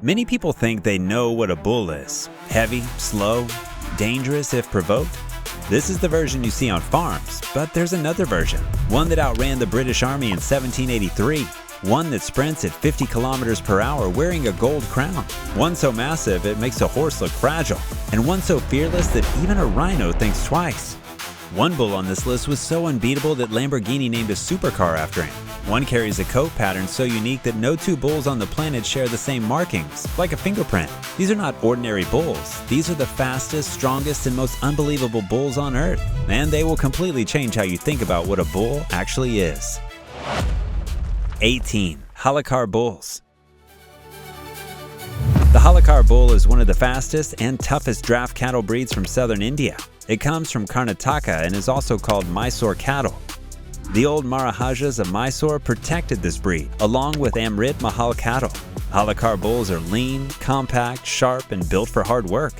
Many people think they know what a bull is. Heavy, slow, dangerous if provoked. This is the version you see on farms, but there's another version. One that outran the British Army in 1783. One that sprints at 50 kilometers per hour wearing a gold crown. One so massive it makes a horse look fragile. And one so fearless that even a rhino thinks twice. One bull on this list was so unbeatable that Lamborghini named a supercar after him. One carries a coat pattern so unique that no two bulls on the planet share the same markings, like a fingerprint. These are not ordinary bulls. These are the fastest, strongest, and most unbelievable bulls on Earth. And they will completely change how you think about what a bull actually is. 18. Holikar bulls. The Holikar bull is one of the fastest and toughest draft cattle breeds from southern India. It comes from Karnataka and is also called Mysore cattle. The old Maharajas of Mysore protected this breed, along with Amrit Mahal cattle. Holikar bulls are lean, compact, sharp, and built for hard work.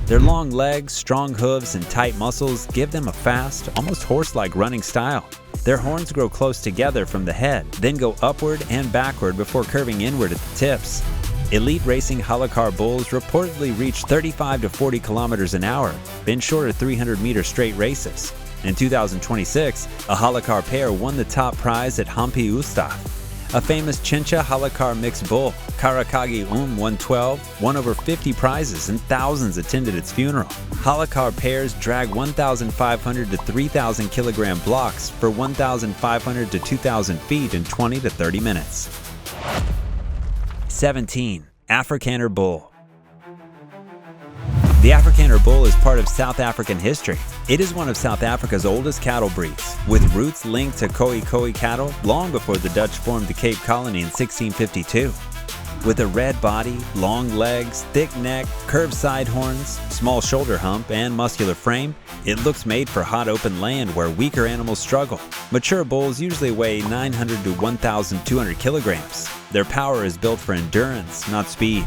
Their long legs, strong hooves, and tight muscles give them a fast, almost horse-like running style. Their horns grow close together from the head, then go upward and backward before curving inward at the tips. Elite racing Holikar bulls reportedly reach 35 to 40 kilometers an hour in shorter 300-meter straight races. In 2026, a Holikar pair won the top prize at Hampi Ustav. A famous Chincha Holikar mixed bull, Karakagi 112, won over 50 prizes and thousands attended its funeral. Holikar pairs drag 1,500 to 3,000 kilogram blocks for 1,500 to 2,000 feet in 20 to 30 minutes. 17. Afrikaner bull. The Afrikaner bull is part of South African history. It is one of South Africa's oldest cattle breeds, with roots linked to Khoi cattle long before the Dutch formed the Cape Colony in 1652. With a red body, long legs, thick neck, curved side horns, small shoulder hump, and muscular frame, it looks made for hot open land where weaker animals struggle. Mature bulls usually weigh 900 to 1,200 kilograms. Their power is built for endurance, not speed.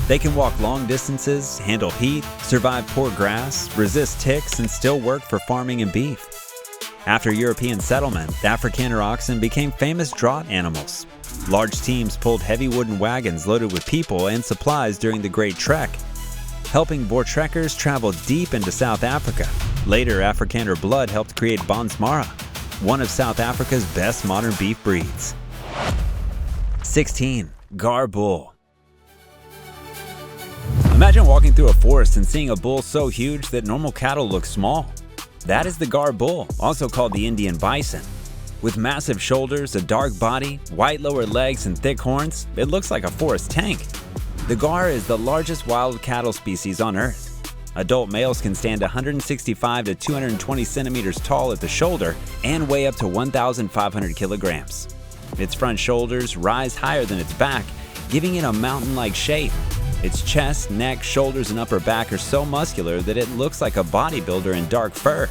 They can walk long distances, handle heat, survive poor grass, resist ticks, and still work for farming and beef. After European settlement, Afrikaner oxen became famous draught animals. Large teams pulled heavy wooden wagons loaded with people and supplies during the Great Trek, helping Voortrekkers travel deep into South Africa. Later, Afrikaner blood helped create Bonsmara, one of South Africa's best modern beef breeds. 16. Gar bull. Imagine walking through a forest and seeing a bull so huge that normal cattle look small. That is the Gar bull, also called the Indian bison. With massive shoulders, a dark body, white lower legs, and thick horns, it looks like a forest tank. The Gar is the largest wild cattle species on Earth. Adult males can stand 165 to 220 centimeters tall at the shoulder and weigh up to 1,500 kilograms. Its front shoulders rise higher than its back, giving it a mountain-like shape. Its chest, neck, shoulders, and upper back are so muscular that it looks like a bodybuilder in dark fur.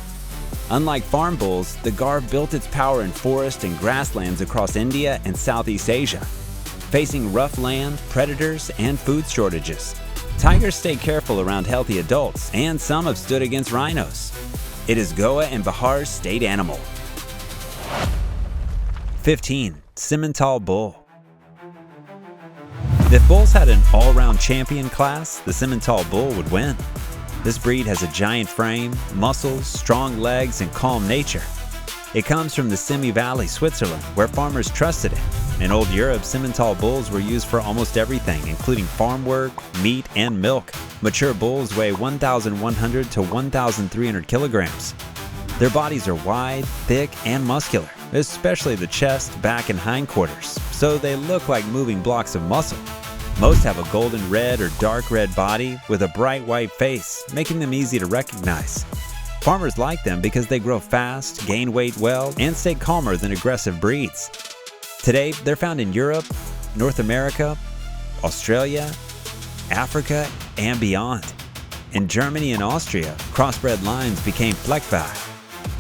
Unlike farm bulls, the Gar built its power in forest and grasslands across India and Southeast Asia, facing rough land, predators, and food shortages. Tigers stay careful around healthy adults, and some have stood against rhinos. It is Goa and Bihar's state animal. 15. Simmentaler bull. If bulls had an all-round champion class, the Simmentaler bull would win. This breed has a giant frame, muscles, strong legs, and calm nature. It comes from the Simi Valley, Switzerland, where farmers trusted it. In old Europe, Simmentaler bulls were used for almost everything, including farm work, meat, and milk. Mature bulls weigh 1,100 to 1,300 kilograms. Their bodies are wide, thick, and muscular, especially the chest, back, and hindquarters, so they look like moving blocks of muscle. Most have a golden red or dark red body with a bright white face, making them easy to recognize. Farmers like them because they grow fast, gain weight well, and stay calmer than aggressive breeds. Today, they're found in Europe, North America, Australia, Africa, and beyond. In Germany and Austria, crossbred lines became Fleckvieh.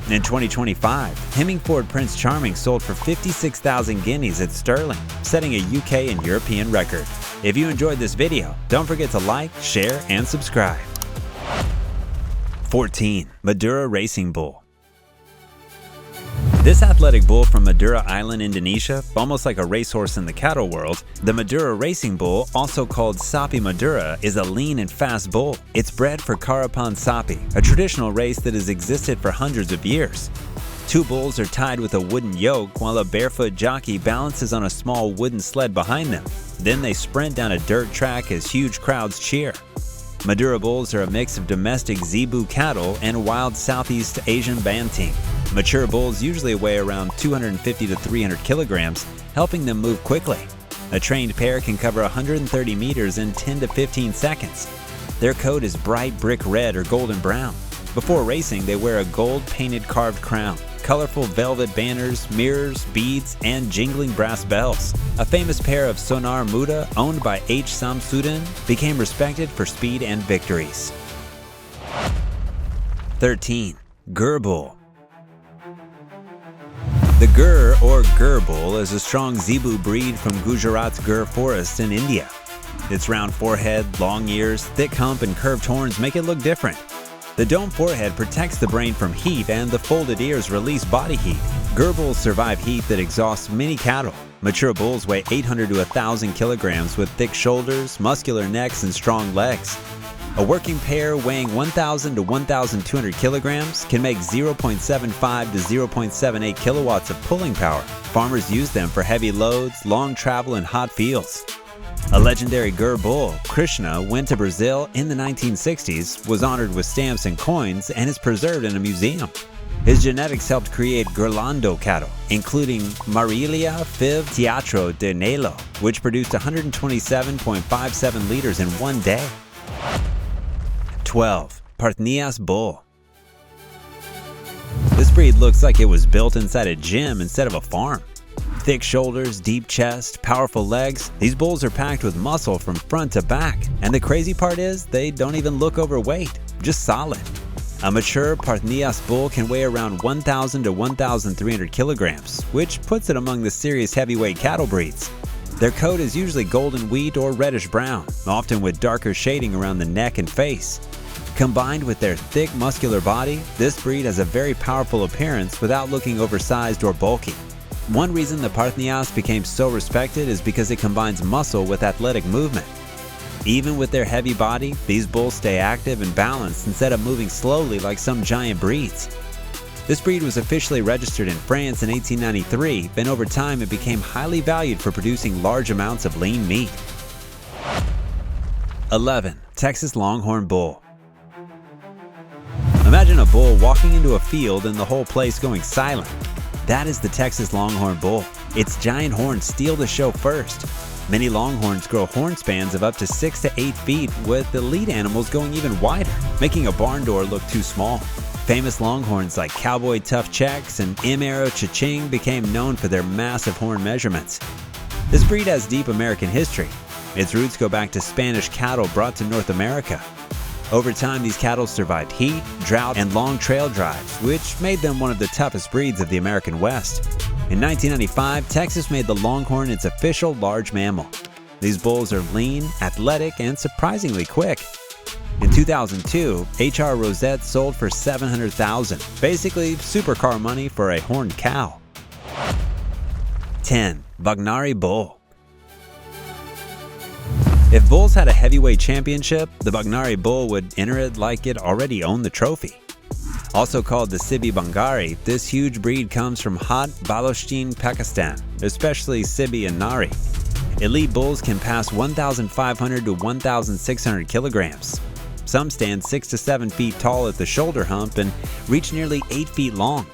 In 2025, Hemmingford Prince Charming sold for 56,000 guineas at Sterling, setting a UK and European record. If you enjoyed this video, don't forget to like, share, and subscribe. 14. Madura Racing Bull. This athletic bull from Madura Island, Indonesia, almost like a racehorse in the cattle world, the Madura racing bull, also called Sapi Madura, is a lean and fast bull. It's bred for Karapan Sapi, a traditional race that has existed for hundreds of years. Two bulls are tied with a wooden yoke while a barefoot jockey balances on a small wooden sled behind them. Then they sprint down a dirt track as huge crowds cheer. Madura bulls are a mix of domestic Zebu cattle and wild Southeast Asian Banting. Mature bulls usually weigh around 250 to 300 kilograms, helping them move quickly. A trained pair can cover 130 meters in 10 to 15 seconds. Their coat is bright brick red or golden brown. Before racing, they wear a gold-painted carved crown, colorful velvet banners, mirrors, beads, and jingling brass bells. A famous pair of Sonar Muda, owned by H. Samsudin, became respected for speed and victories. 13. Gur Bull. The Gur or Gur Bull is a strong Zebu breed from Gujarat's Gur forest in India. Its round forehead, long ears, thick hump, and curved horns make it look different. The dome forehead protects the brain from heat, and the folded ears release body heat. Gur bulls survive heat that exhausts many cattle. Mature bulls weigh 800 to 1,000 kilograms with thick shoulders, muscular necks, and strong legs. A working pair weighing 1,000 to 1,200 kilograms can make 0.75 to 0.78 kilowatts of pulling power. Farmers use them for heavy loads, long travel, and hot fields. A legendary Gur bull, Krishna, went to Brazil in the 1960s, was honored with stamps and coins, and is preserved in a museum. His genetics helped create Gurlando cattle, including Marilia Fiv Teatro de Nelo, which produced 127.57 liters in one day. 12. Parthenais bull. This breed looks like it was built inside a gym instead of a farm. Thick shoulders, deep chest, powerful legs, these bulls are packed with muscle from front to back. And the crazy part is, they don't even look overweight, just solid. A mature Parthenais bull can weigh around 1,000 to 1,300 kilograms, which puts it among the serious heavyweight cattle breeds. Their coat is usually golden wheat or reddish brown, often with darker shading around the neck and face. Combined with their thick, muscular body, this breed has a very powerful appearance without looking oversized or bulky. One reason the Parthenais became so respected is because it combines muscle with athletic movement. Even with their heavy body, these bulls stay active and balanced instead of moving slowly like some giant breeds. This breed was officially registered in France in 1893, and over time it became highly valued for producing large amounts of lean meat. 11. Texas Longhorn bull. Imagine a bull walking into a field and the whole place going silent. That is the Texas Longhorn bull. Its giant horns steal the show first. Many longhorns grow horn spans of up to 6 to 8 feet, with the lead animals going even wider, making a barn door look too small. Famous longhorns like Cowboy Tough Checks and M-Arrow Cha-Ching became known for their massive horn measurements. This breed has deep American history. Its roots go back to Spanish cattle brought to North America. Over time, these cattle survived heat, drought, and long trail drives, which made them one of the toughest breeds of the American West. In 1995, Texas made the Longhorn its official large mammal. These bulls are lean, athletic, and surprisingly quick. In 2002, HR Rosette sold for $700,000, basically supercar money for a horned cow. 10. Bhagnari bull. If bulls had a heavyweight championship, the Bhagnari bull would enter it like it already owned the trophy. Also called the Sibi Bhagnari, this huge breed comes from hot Balochistan, Pakistan, especially Sibi and Nari. Elite bulls can pass 1,500 to 1,600 kilograms. Some stand 6 to 7 feet tall at the shoulder hump and reach nearly 8 feet long,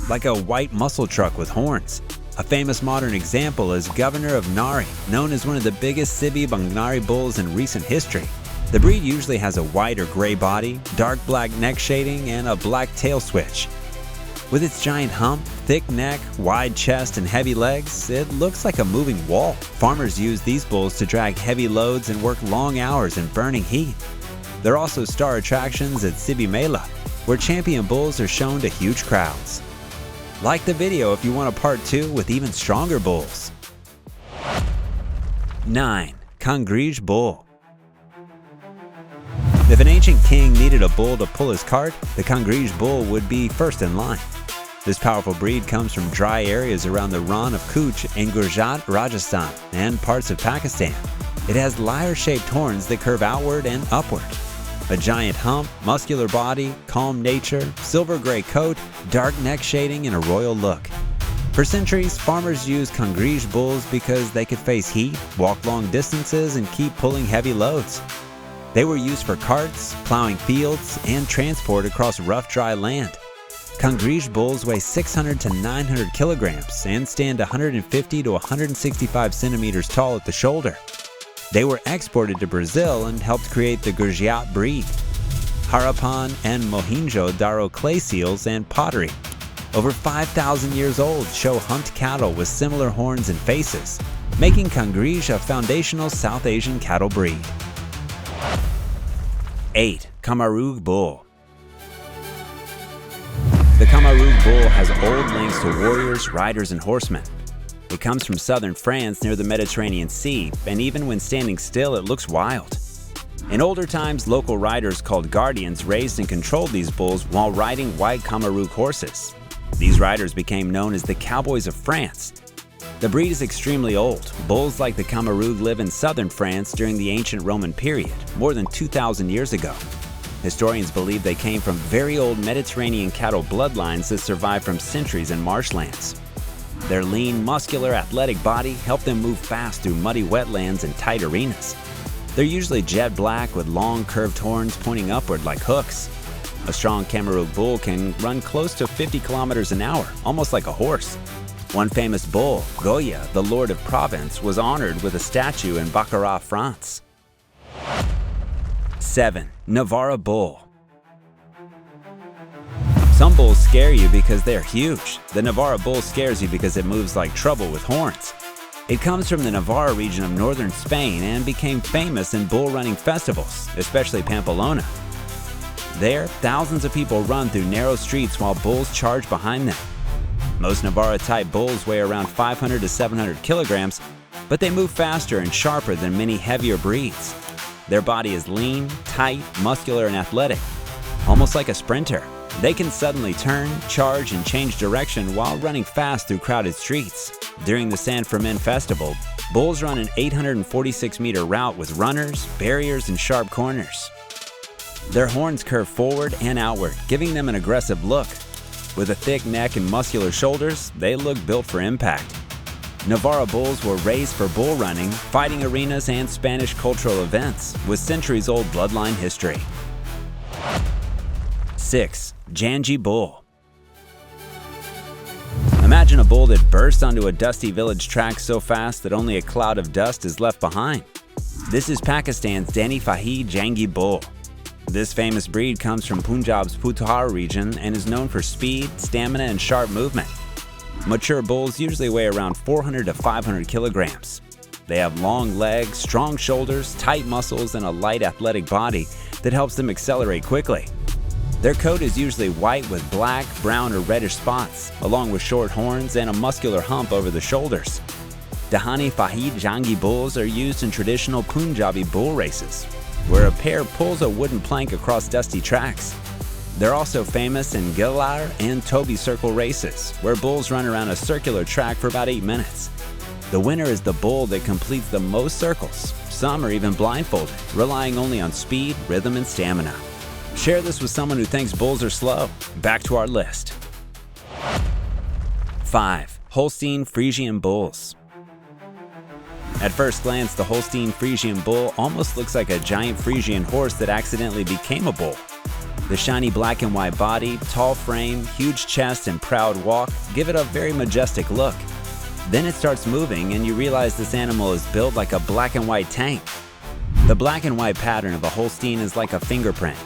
like a white muscle truck with horns. A famous modern example is Governor of Nari, known as one of the biggest Sibi Bhagnari bulls in recent history. The breed usually has a white or gray body, dark black neck shading, and a black tail switch. With its giant hump, thick neck, wide chest, and heavy legs, it looks like a moving wall. Farmers use these bulls to drag heavy loads and work long hours in burning heat. There are also star attractions at Sibi Mela, where champion bulls are shown to huge crowds. Like the video if you want a part 2 with even stronger bulls. 9. Kankrej bull. If an ancient king needed a bull to pull his cart, the Kankrej bull would be first in line. This powerful breed comes from dry areas around the Rann of Kutch in Gujarat, Rajasthan, and parts of Pakistan. It has lyre-shaped horns that curve outward and upward. A giant hump, muscular body, calm nature, silver-gray coat, dark neck shading, and a royal look. For centuries, farmers used Kankrej bulls because they could face heat, walk long distances, and keep pulling heavy loads. They were used for carts, plowing fields, and transport across rough, dry land. Kankrej bulls weigh 600 to 900 kilograms and stand 150 to 165 centimeters tall at the shoulder. They were exported to Brazil and helped create the Gujarat breed. Harappan and Mohenjo-daro clay seals and pottery, over 5,000 years old, show humped cattle with similar horns and faces, making Kankrej a foundational South Asian cattle breed. 8. Camargue bull. The Camargue bull has old links to warriors, riders, and horsemen. It comes from southern France near the Mediterranean Sea, and even when standing still, it looks wild. In older times, local riders called guardians raised and controlled these bulls while riding white Camargue horses. These riders became known as the cowboys of France. The breed is extremely old. Bulls like the Camargue live in southern France during the ancient Roman period, more than 2,000 years ago. Historians believe they came from very old Mediterranean cattle bloodlines that survived from centuries in marshlands. Their lean, muscular, athletic body helped them move fast through muddy wetlands and tight arenas. They're usually jet black with long, curved horns pointing upward like hooks. A strong Camargue bull can run close to 50 kilometers an hour, almost like a horse. One famous bull, Goya, the Lord of Provence, was honored with a statue in Baccarat, France. 7. Navarra bull. Some bulls scare you because they're huge. The Navarra bull scares you because it moves like trouble with horns. It comes from the Navarra region of northern Spain and became famous in bull running festivals, especially Pamplona. There, thousands of people run through narrow streets while bulls charge behind them. Most Navarra-type bulls weigh around 500 to 700 kilograms, but they move faster and sharper than many heavier breeds. Their body is lean, tight, muscular, and athletic, almost like a sprinter. They can suddenly turn, charge, and change direction while running fast through crowded streets. During the San Fermin Festival, bulls run an 846-meter route with runners, barriers, and sharp corners. Their horns curve forward and outward, giving them an aggressive look. With a thick neck and muscular shoulders, they look built for impact. Navarra bulls were raised for bull running, fighting arenas, and Spanish cultural events, with centuries-old bloodline history. 6. Jangi bull. Imagine a bull that bursts onto a dusty village track so fast that only a cloud of dust is left behind. This is Pakistan's Dani Fahi Jangi bull. This famous breed comes from Punjab's Puttar region and is known for speed, stamina, and sharp movement. Mature bulls usually weigh around 400 to 500 kilograms. They have long legs, strong shoulders, tight muscles, and a light athletic body that helps them accelerate quickly. Their coat is usually white with black, brown, or reddish spots, along with short horns and a muscular hump over the shoulders. Dani Fahi Jangi bulls are used in traditional Punjabi bull races, where a pair pulls a wooden plank across dusty tracks. They're also famous in Gilar and Toby circle races, where bulls run around a circular track for about 8 minutes. The winner is the bull that completes the most circles. Some are even blindfolded, relying only on speed, rhythm, and stamina. Share this with someone who thinks bulls are slow. Back to our list. 5. Holstein Friesian bulls. At first glance, the Holstein Friesian bull almost looks like a giant Friesian horse that accidentally became a bull. The shiny black and white body, tall frame, huge chest, and proud walk give it a very majestic look. Then it starts moving and you realize this animal is built like a black and white tank. The black and white pattern of a Holstein is like a fingerprint.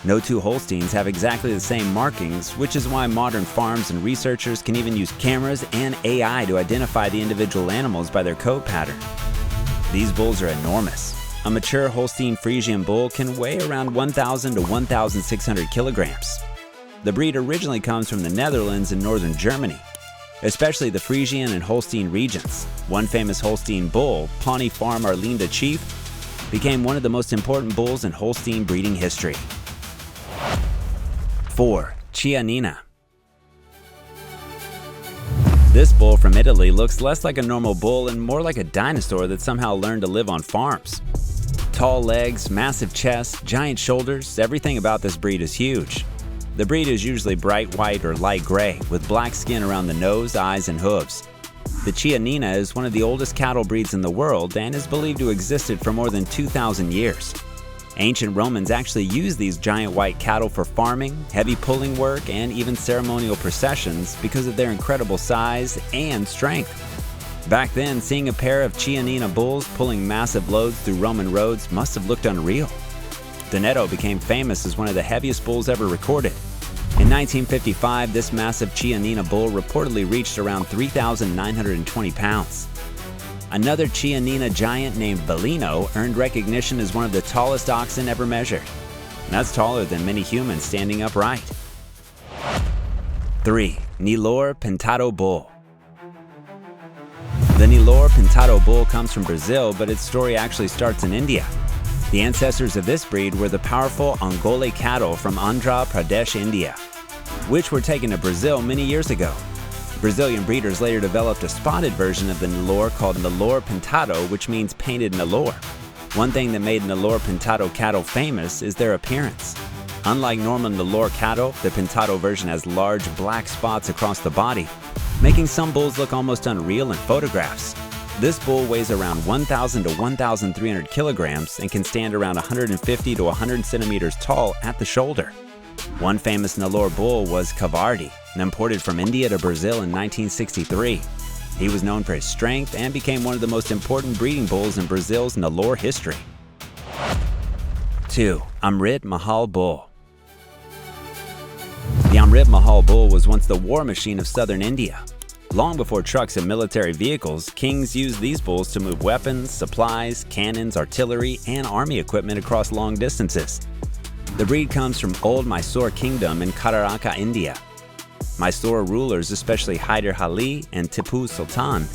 No two Holsteins have exactly the same markings, which is why modern farms and researchers can even use cameras and AI to identify the individual animals by their coat pattern. These bulls are enormous. A mature Holstein Friesian bull can weigh around 1,000 to 1,600 kilograms. The breed originally comes from the Netherlands and northern Germany, especially the Friesian and Holstein regions. One famous Holstein bull, Pawnee Farm Arlinda Chief, became one of the most important bulls in Holstein breeding history. 4. Chianina. This bull from Italy looks less like a normal bull and more like a dinosaur that somehow learned to live on farms. Tall legs, massive chest, giant shoulders, everything about this breed is huge. The breed is usually bright white or light gray, with black skin around the nose, eyes, and hooves. The Chianina is one of the oldest cattle breeds in the world and is believed to have existed for more than 2,000 years. Ancient Romans actually used these giant white cattle for farming, heavy pulling work, and even ceremonial processions because of their incredible size and strength. Back then, seeing a pair of Chianina bulls pulling massive loads through Roman roads must have looked unreal. Netore became famous as one of the heaviest bulls ever recorded. In 1955, this massive Chianina bull reportedly reached around 3,920 pounds. Another Chianina giant named Bellino earned recognition as one of the tallest oxen ever measured. That's taller than many humans standing upright. 3. Nelore Pintado bull. The Nelore Pintado bull comes from Brazil, but its story actually starts in India. The ancestors of this breed were the powerful Ongole cattle from Andhra Pradesh, India, which were taken to Brazil many years ago. Brazilian breeders later developed a spotted version of the Nelore called Nelore Pintado, which means painted Nelore. One thing that made Nelore Pintado cattle famous is their appearance. Unlike normal Nelore cattle, the Pintado version has large black spots across the body, making some bulls look almost unreal in photographs. This bull weighs around 1,000 to 1,300 kilograms and can stand around 150 to 100 centimeters tall at the shoulder. One famous Nelore bull was Camargue, imported from India to Brazil in 1963. He was known for his strength and became one of the most important breeding bulls in Brazil's Nelore history. 2. Amrit Mahal bull. The Amrit Mahal bull was once the war machine of southern India. Long before trucks and military vehicles, kings used these bulls to move weapons, supplies, cannons, artillery, and army equipment across long distances. The breed comes from old Mysore Kingdom in Karnataka, India. Mysore rulers, especially Hyder Ali and Tipu Sultan,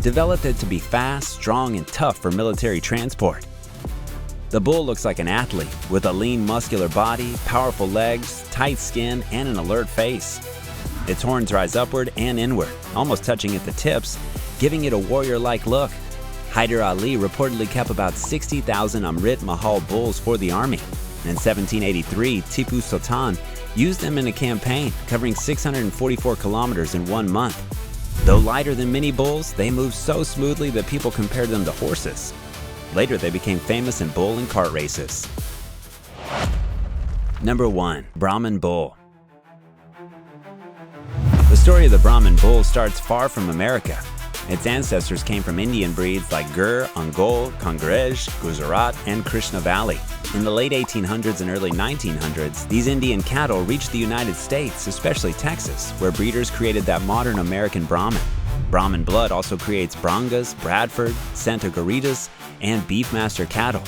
developed it to be fast, strong, and tough for military transport. The bull looks like an athlete, with a lean, muscular body, powerful legs, tight skin, and an alert face. Its horns rise upward and inward, almost touching at the tips, giving it a warrior-like look. Hyder Ali reportedly kept about 60,000 Amrit Mahal bulls for the army. In 1783, Tipu Sultan used them in a campaign covering 644 kilometers in 1 month. Though lighter than many bulls, they moved so smoothly that people compared them to horses. Later, they became famous in bull and cart races. Number 1. Brahman bull. The story of the Brahman bull starts far from America. Its ancestors came from Indian breeds like Gur, Ongole, Kankrej, Gujarat, and Krishna Valley. In the late 1800s and early 1900s, these Indian cattle reached the United States, especially Texas, where breeders created that modern American Brahman. Brahman blood also creates Brangas, Bradford, Santa Garitas, and Beefmaster cattle.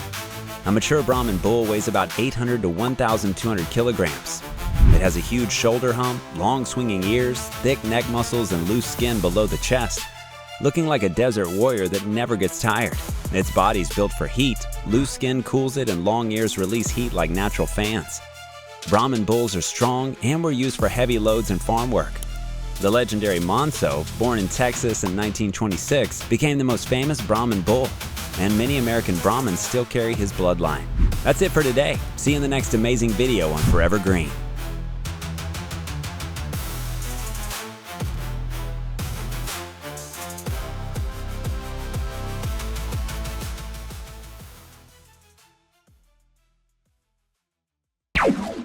A mature Brahman bull weighs about 800 to 1,200 kilograms. It has a huge shoulder hump, long swinging ears, thick neck muscles, and loose skin below the chest, looking like a desert warrior that never gets tired. Its body is built for heat. Loose skin cools it, and long ears release heat like natural fans. Brahman bulls are strong and were used for heavy loads and farm work. The legendary Monso, born in Texas in 1926, became the most famous Brahman bull, and many American Brahmins still carry his bloodline. That's it for today. See you in the next amazing video on Forever Green.